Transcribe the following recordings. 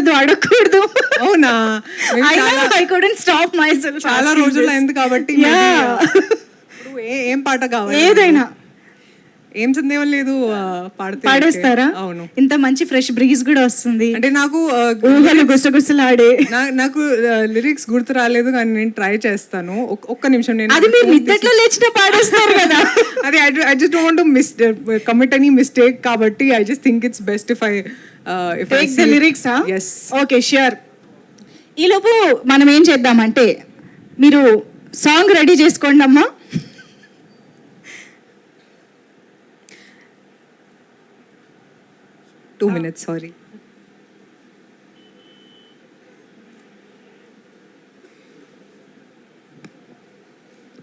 చేయకూడదు, అడగకూడదు. అవునా? I couldn't stop my self. చాలా రోజులు అయింది కాబట్టి ఇప్పుడు ఏం పాట కావాలి? ఏదైనా ఏం సందేహం లేదు, పాడేస్తారా? అవును. ఇంత మంచి ఫ్రెష్ బ్రీజ్ కూడా వస్తుంది, అంటే నాకు ఊహలు గుసగుసలాడే. నాకు లిరిక్స్ గుర్తు రాలేదు కానీ నేను ట్రై చేస్తాను. ఒక్క నిమిషం. నేను అది మీరు నిద్దట్లో లేచిన పాడేస్తారు కదా. అది I just don't want to commit any mistake, కాబట్టి I just think it's best if I take the lyrics. yes. Okay, sure. ఈలోపు మనం ఏం చేద్దామంటే, మీరు సాంగ్ రెడీ చేసుకోండి అమ్మా. Two minutes, sorry.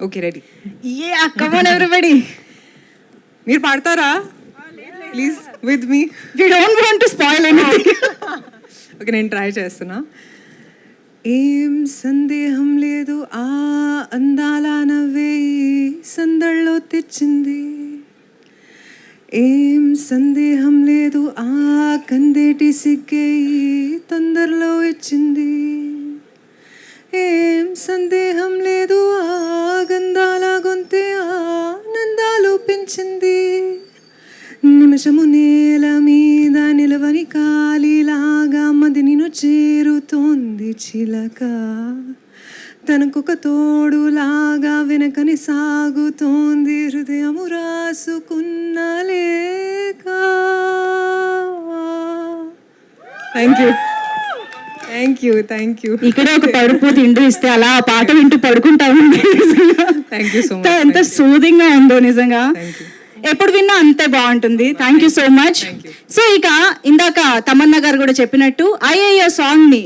Okay, ready. Yeah, come on everybody. మీరు పాడతారా? Please with me. We don't want to spoil anything. Okay, నేను ట్రై చేస్తున్నా. ఏం సందేహం లేదు, ఆ అందాల నవ్వే సందళ్ళలో తెచ్చింది. ఏం సందేహం లేదు, ఆ కందేటి సిగ్గే తొందరలో ఇచ్చింది. ఏం సందేహం లేదు, ఆ గంధాల గొంతే ఆనందాలు పెంచింది. నిమిషము నేల మీద నిలవని కాలిలాగా మది నిన్ను చేరుతోంది చిలక. తనకొక తోడులాగా వెనకని సాగుతోంది హృదయము రాసుకున్న లేక. Thank you. ఇక్కడ ఒక పడుపు తిండి ఇస్తే అలా ఆ పాట వింటూ పడుకుంటాము. Thank you so much. ఎంత సూదింగ్ గా ఉందో నిజంగా. ఎప్పుడు విన్నా అంతే బాగుంటుంది. Thank you so much. So ఇక ఇందాక తమన్నా గారు కూడా చెప్పినట్టు ఐఏఎస్ సాంగ్ ని